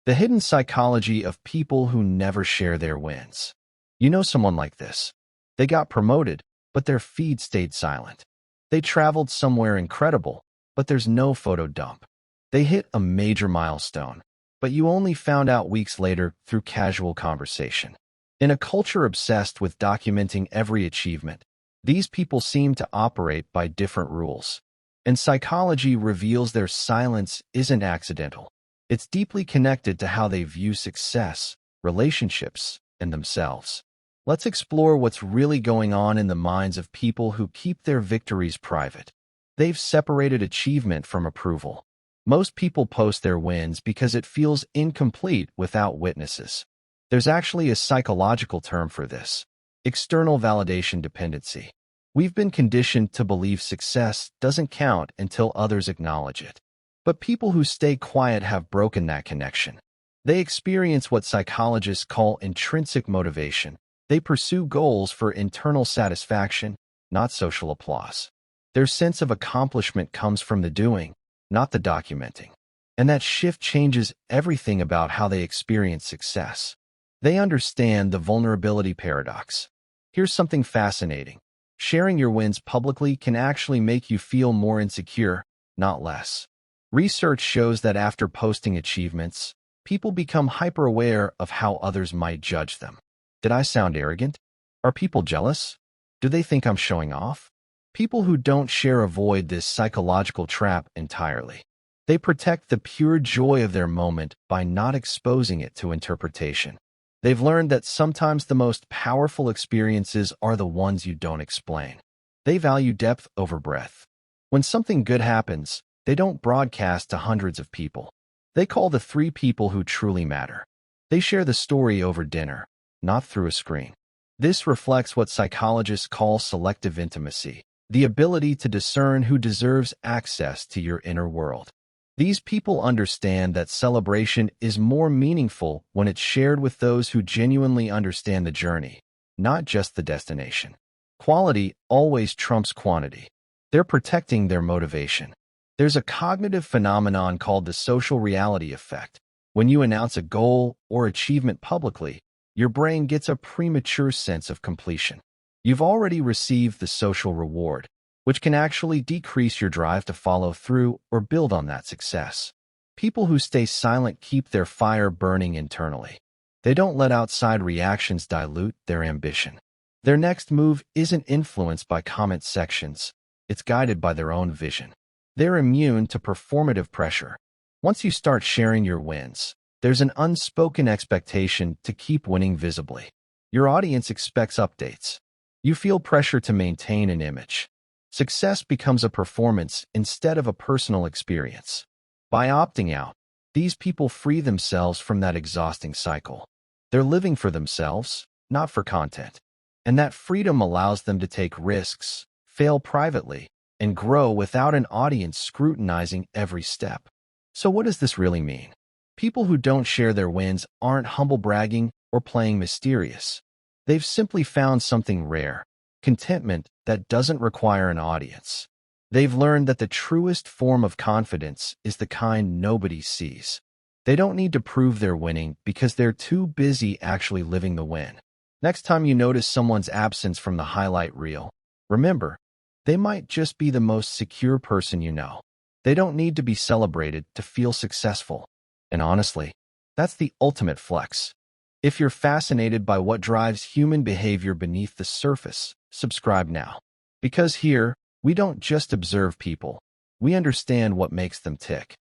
The hidden psychology of people who never share their wins. You know someone like this. They got promoted, but their feed stayed silent. They traveled somewhere incredible, but there's no photo dump. They hit a major milestone, but you only found out weeks later through casual conversation. In a culture obsessed with documenting every achievement, these people seem to operate by different rules. And psychology reveals their silence isn't accidental. It's deeply connected to how they view success, relationships, and themselves. Let's explore what's really going on in the minds of people who keep their victories private. They've separated achievement from approval. Most people post their wins because it feels incomplete without witnesses. There's actually a psychological term for this: external validation dependency. We've been conditioned to believe success doesn't count until others acknowledge it. But people who stay quiet have broken that connection. They experience what psychologists call intrinsic motivation. They pursue goals for internal satisfaction, not social applause. Their sense of accomplishment comes from the doing, not the documenting. And that shift changes everything about how they experience success. They understand the vulnerability paradox. Here's something fascinating. Sharing your wins publicly can actually make you feel more insecure, not less. Research shows that after posting achievements, people become hyper-aware of how others might judge them. Did I sound arrogant? Are people jealous? Do they think I'm showing off? People who don't share avoid this psychological trap entirely. They protect the pure joy of their moment by not exposing it to interpretation. They've learned that sometimes the most powerful experiences are the ones you don't explain. They value depth over breadth. When something good happens, they don't broadcast to hundreds of people. They call the 3 people who truly matter. They share the story over dinner, not through a screen. This reflects what psychologists call selective intimacy, the ability to discern who deserves access to your inner world. These people understand that celebration is more meaningful when it's shared with those who genuinely understand the journey, not just the destination. Quality always trumps quantity. They're protecting their motivation. There's a cognitive phenomenon called the social reality effect. When you announce a goal or achievement publicly, your brain gets a premature sense of completion. You've already received the social reward, which can actually decrease your drive to follow through or build on that success. People who stay silent keep their fire burning internally. They don't let outside reactions dilute their ambition. Their next move isn't influenced by comment sections. It's guided by their own vision. They're immune to performative pressure. Once you start sharing your wins, there's an unspoken expectation to keep winning visibly. Your audience expects updates. You feel pressure to maintain an image. Success becomes a performance instead of a personal experience. By opting out, these people free themselves from that exhausting cycle. They're living for themselves, not for content. And that freedom allows them to take risks, fail privately, and grow without an audience scrutinizing every step. So what does this really mean? People who don't share their wins aren't humble bragging or playing mysterious. They've simply found something rare, contentment that doesn't require an audience. They've learned that the truest form of confidence is the kind nobody sees. They don't need to prove they're winning because they're too busy actually living the win. Next time you notice someone's absence from the highlight reel, remember, they might just be the most secure person you know. They don't need to be celebrated to feel successful. And honestly, that's the ultimate flex. If you're fascinated by what drives human behavior beneath the surface, subscribe now. Because here, we don't just observe people, we understand what makes them tick.